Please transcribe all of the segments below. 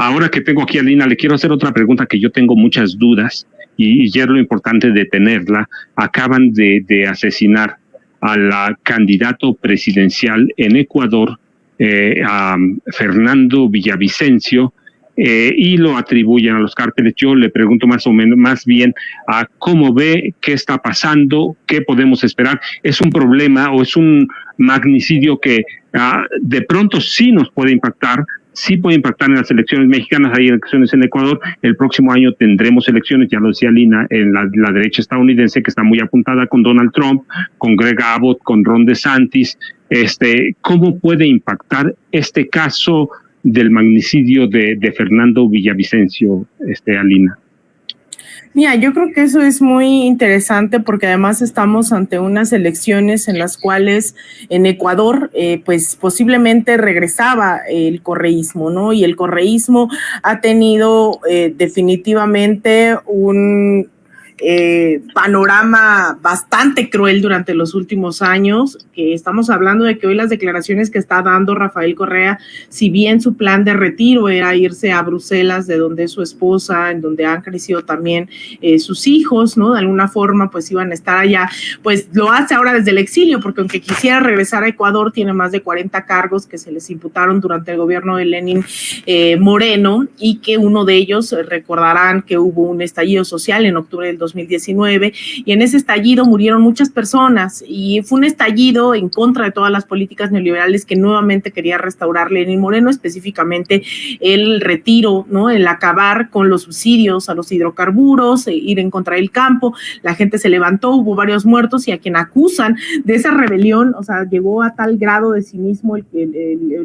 ahora que tengo aquí a Lina, le quiero hacer otra pregunta que yo tengo muchas dudas y ya es lo importante de tenerla. Acaban de asesinar al candidato presidencial en Ecuador, a Fernando Villavicencio, y lo atribuyen a los cárteles. Yo le pregunto más bien a cómo ve, qué está pasando, qué podemos esperar. ¿Es un problema o es un magnicidio que de pronto sí nos puede impactar? Sí puede impactar en las elecciones mexicanas. Hay elecciones en Ecuador, el próximo año tendremos elecciones, ya lo decía Lina, en la derecha estadounidense, que está muy apuntada con Donald Trump, con Greg Abbott, con Ron DeSantis. ¿Cómo puede impactar este caso del magnicidio de Fernando Villavicencio, Alina? Mira, yo creo que eso es muy interesante porque además estamos ante unas elecciones en las cuales en Ecuador pues posiblemente regresaba el correísmo, ¿no? Y el correísmo ha tenido definitivamente un panorama bastante cruel durante los últimos años, que estamos hablando de que hoy las declaraciones que está dando Rafael Correa, si bien su plan de retiro era irse a Bruselas, de donde es su esposa, en donde han crecido también sus hijos, ¿no? De alguna forma pues iban a estar allá, pues lo hace ahora desde el exilio, porque aunque quisiera regresar a Ecuador, tiene más de 40 cargos que se les imputaron durante el gobierno de Lenín Moreno, y que uno de ellos, recordarán que hubo un estallido social en octubre del 2019, y en ese estallido murieron muchas personas, y fue un estallido en contra de todas las políticas neoliberales que nuevamente quería restaurar Lenín Moreno, específicamente el retiro, ¿no? El acabar con los subsidios a los hidrocarburos, ir en contra del campo. La gente se levantó, hubo varios muertos, y a quien acusan de esa rebelión, o sea, llegó a tal grado de cinismo el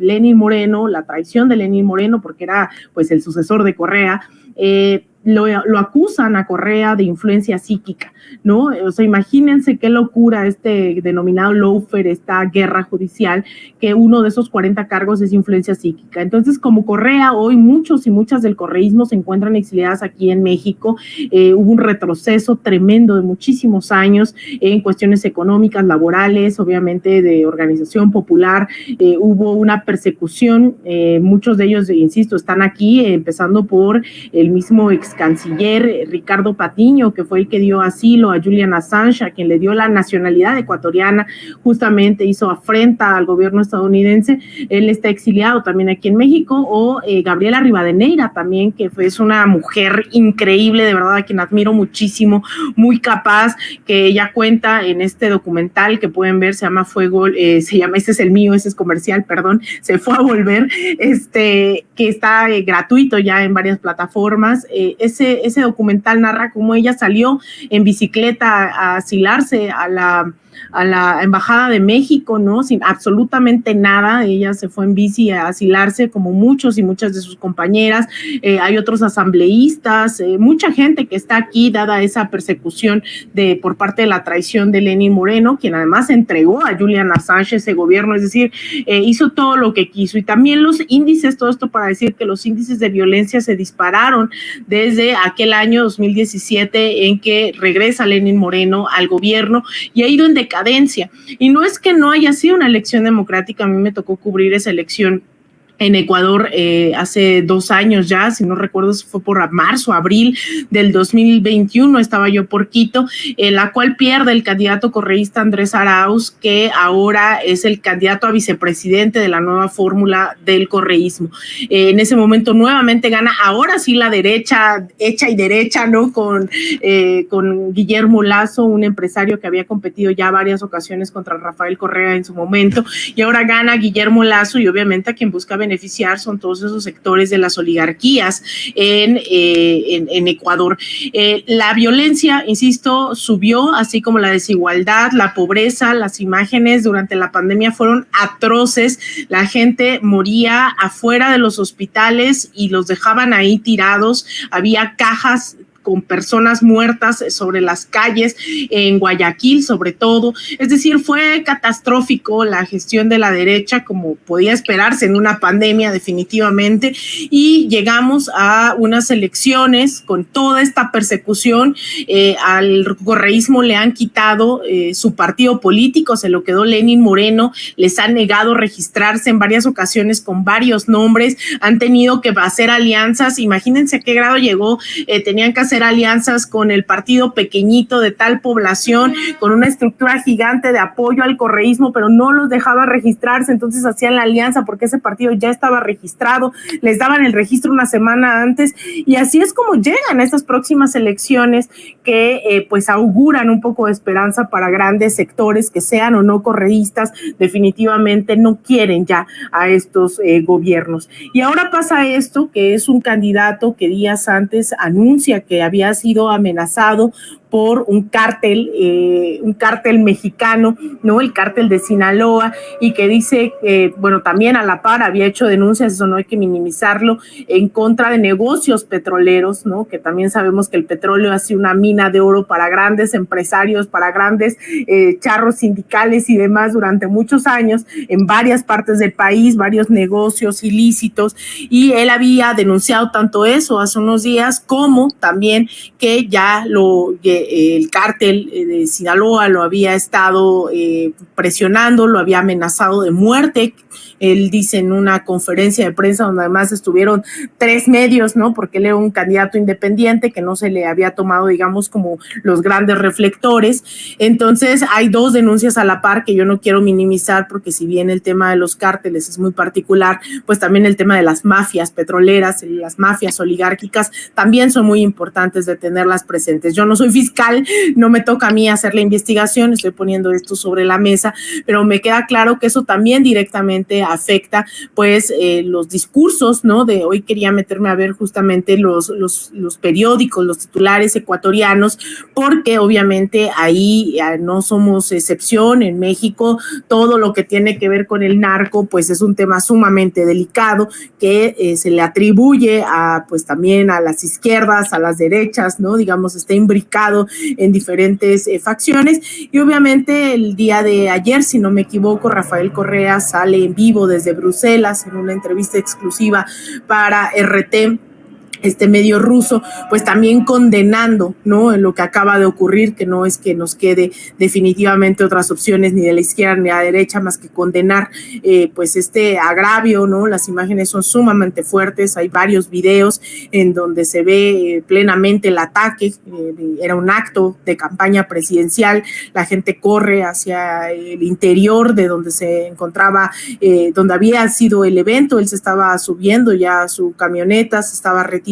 Lenín Moreno, la traición de Lenín Moreno, porque era pues el sucesor de Correa, lo acusan a Correa de influencia psíquica, ¿no? O sea, imagínense qué locura denominado lawfare, esta guerra judicial, que uno de esos 40 cargos es influencia psíquica. Entonces, como Correa, hoy muchos y muchas del correísmo se encuentran exiliadas aquí en México. Hubo un retroceso tremendo de muchísimos años en cuestiones económicas, laborales, obviamente de organización popular. Hubo una persecución, muchos de ellos, insisto, están aquí, empezando por el mismo ex canciller Ricardo Patiño, que fue el que dio asilo a Julian Assange, a quien le dio la nacionalidad ecuatoriana, justamente hizo afrenta al gobierno estadounidense. Él está exiliado también aquí en México. O Gabriela Rivadeneira también, que es una mujer increíble, de verdad, a quien admiro muchísimo, muy capaz, que ella cuenta en este documental que pueden ver, se llama Fuego, este es el mío, ese es comercial, perdón, Se fue a volver, que está gratuito ya en varias plataformas. Ese documental narra cómo ella salió en bicicleta a asilarse a la Embajada de México, ¿no? Sin absolutamente nada. Ella se fue en bici a asilarse, como muchos y muchas de sus compañeras. Hay otros asambleístas, mucha gente que está aquí, dada esa persecución por parte de la traición de Lenín Moreno, quien además entregó a Julian Assange ese gobierno, es decir, hizo todo lo que quiso. Y también los índices, todo esto para decir que los índices de violencia se dispararon desde aquel año 2017 en que regresa Lenín Moreno al gobierno y ha ido en decadencia. Y no es que no haya sido una elección democrática, a mí me tocó cubrir esa elección en Ecuador hace 2 años ya, si no recuerdo, fue por marzo, abril del 2021, estaba yo por Quito, la cual pierde el candidato correísta Andrés Arauz, que ahora es el candidato a vicepresidente de la nueva fórmula del correísmo. En ese momento nuevamente gana, ahora sí la derecha, hecha y derecha, ¿no? Con Guillermo Lasso, un empresario que había competido ya varias ocasiones contra Rafael Correa en su momento, y ahora gana Guillermo Lasso, y obviamente a quien busca beneficiar son todos esos sectores de las oligarquías en Ecuador. La violencia, insisto, subió, así como la desigualdad, la pobreza. Las imágenes durante la pandemia fueron atroces. La gente moría afuera de los hospitales y los dejaban ahí tirados. Había cajas con personas muertas sobre las calles, en Guayaquil sobre todo. Es decir, fue catastrófico la gestión de la derecha, como podía esperarse en una pandemia definitivamente, y llegamos a unas elecciones con toda esta persecución. Al correísmo le han quitado su partido político, se lo quedó Lenín Moreno, les han negado registrarse en varias ocasiones con varios nombres, han tenido que hacer alianzas. Imagínense a qué grado llegó, tenían que hacer alianzas con el partido pequeñito de tal población, con una estructura gigante de apoyo al correísmo, pero no los dejaba registrarse, entonces hacían la alianza porque ese partido ya estaba registrado, les daban el registro una semana antes, y así es como llegan a estas próximas elecciones que pues auguran un poco de esperanza para grandes sectores que sean o no correístas. Definitivamente no quieren ya a estos gobiernos. Y ahora pasa esto, que es un candidato que días antes anuncia que había sido amenazado por un cártel mexicano, ¿no? El cártel de Sinaloa, y que dice que, bueno, también a la par había hecho denuncias, eso no hay que minimizarlo, en contra de negocios petroleros, ¿no? Que también sabemos que el petróleo ha sido una mina de oro para grandes empresarios, para grandes charros sindicales y demás durante muchos años, en varias partes del país, varios negocios ilícitos, y él había denunciado tanto eso hace unos días, como también que ya el cártel de Sinaloa lo había estado presionando, lo había amenazado de muerte. Él dice en una conferencia de prensa donde además estuvieron 3 medios, ¿no? Porque él era un candidato independiente que no se le había tomado, digamos, como los grandes reflectores. Entonces hay 2 denuncias a la par que yo no quiero minimizar, porque si bien el tema de los cárteles es muy particular, pues también el tema de las mafias petroleras, las mafias oligárquicas, también son muy importantes de tenerlas presentes. Yo no soy fiscal, no me toca a mí hacer la investigación, estoy poniendo esto sobre la mesa, pero me queda claro que eso también directamente afecta pues los discursos, ¿no? De hoy quería meterme a ver justamente los periódicos, los titulares ecuatorianos, porque obviamente ahí no somos excepción. En México todo lo que tiene que ver con el narco pues es un tema sumamente delicado que se le atribuye a pues también a las izquierdas, a las derechas, ¿no? Digamos, está imbricado en diferentes facciones, y obviamente el día de ayer, si no me equivoco, Rafael Correa sale en vivo desde Bruselas en una entrevista exclusiva para RT, este medio ruso, pues también condenando, ¿no? Lo que acaba de ocurrir, que no es que nos quede definitivamente otras opciones ni de la izquierda ni de la derecha más que condenar pues este agravio, ¿no? Las imágenes son sumamente fuertes, hay varios videos en donde se ve plenamente el ataque, era un acto de campaña presidencial, la gente corre hacia el interior de donde se encontraba, donde había sido el evento, él se estaba subiendo ya a su camioneta, se estaba retirando,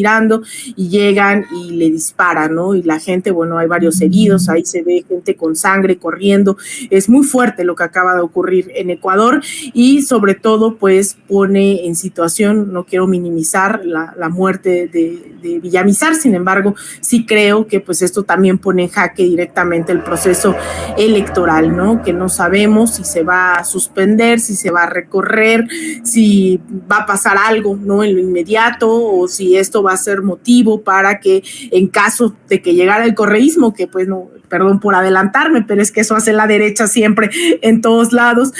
y llegan y le disparan, ¿no? Y la gente, bueno, hay varios heridos, ahí se ve gente con sangre corriendo. Es muy fuerte lo que acaba de ocurrir en Ecuador, y sobre todo pues pone en situación, no quiero minimizar la muerte de Villamizar, sin embargo sí creo que pues esto también pone en jaque directamente el proceso electoral, ¿no? Que no sabemos si se va a suspender, si se va a recorrer, si va a pasar algo, ¿no? En lo inmediato, o si esto va a ser motivo para que en caso de que llegara el correísmo, que pues no, perdón por adelantarme, pero es que eso hace la derecha siempre en todos lados,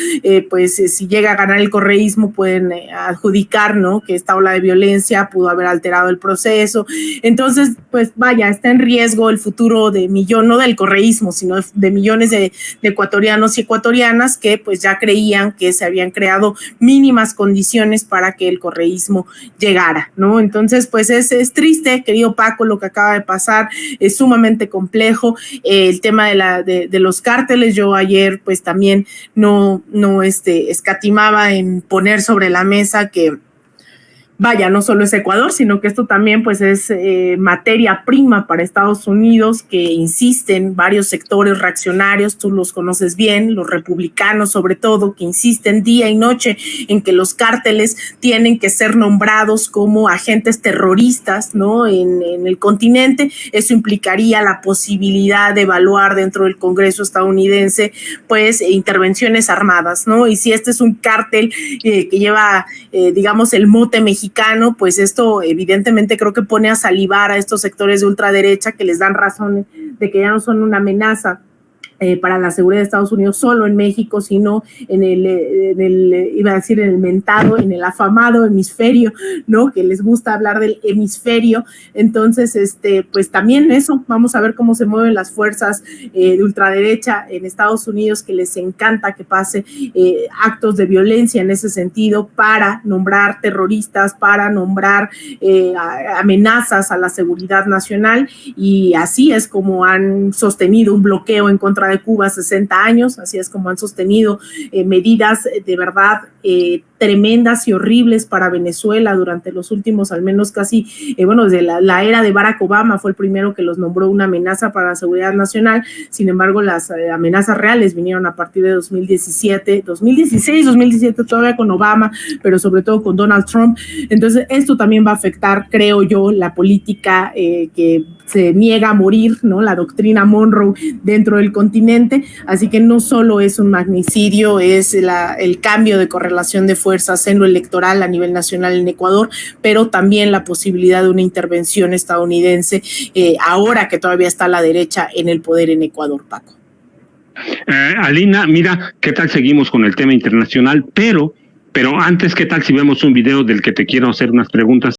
pues si llega a ganar el correísmo pueden adjudicar, ¿no? Que esta ola de violencia pudo haber alterado el proceso. Entonces, pues vaya, está en riesgo el futuro de millones, no del correísmo, sino de millones de ecuatorianos y ecuatorianas que pues ya creían que se habían creado mínimas condiciones para que el correísmo llegara, ¿no? Entonces, pues es triste, querido Paco, lo que acaba de pasar, es sumamente complejo. El tema de los cárteles, yo ayer pues también no escatimaba en poner sobre la mesa que vaya, no solo es Ecuador, sino que esto también pues es materia prima para Estados Unidos, que insisten varios sectores reaccionarios, tú los conoces bien, los republicanos sobre todo, que insisten día y noche en que los cárteles tienen que ser nombrados como agentes terroristas, ¿no? En el continente. Eso implicaría la posibilidad de evaluar dentro del Congreso estadounidense pues intervenciones armadas, ¿no? Y si este es un cártel que lleva digamos el mote mexicano, mexicano, pues esto evidentemente creo que pone a salivar a estos sectores de ultraderecha que les dan razones de que ya no son una amenaza para la seguridad de Estados Unidos solo en México, sino en iba a decir en el mentado, en el afamado hemisferio, ¿no? Que les gusta hablar del hemisferio. Entonces, pues también eso, vamos a ver cómo se mueven las fuerzas de ultraderecha en Estados Unidos, que les encanta que pase actos de violencia en ese sentido para nombrar terroristas, para nombrar amenazas a la seguridad nacional, y así es como han sostenido un bloqueo en contra de Cuba 60 años, así es como han sostenido medidas de verdad tremendas y horribles para Venezuela durante los últimos, al menos casi, desde la era de Barack Obama fue el primero que los nombró una amenaza para la seguridad nacional. Sin embargo, las amenazas reales vinieron a partir de 2016, 2017 todavía con Obama, pero sobre todo con Donald Trump. Entonces, esto también va a afectar, creo yo, la política que se niega a morir, ¿no? La doctrina Monroe dentro del continente. Así que no solo es un magnicidio, es el cambio de correlación de fuerzas en lo electoral a nivel nacional en Ecuador, pero también la posibilidad de una intervención estadounidense ahora que todavía está la derecha en el poder en Ecuador, Paco. Alina, mira, ¿qué tal seguimos con el tema internacional? Pero antes, ¿qué tal si vemos un video del que te quiero hacer unas preguntas?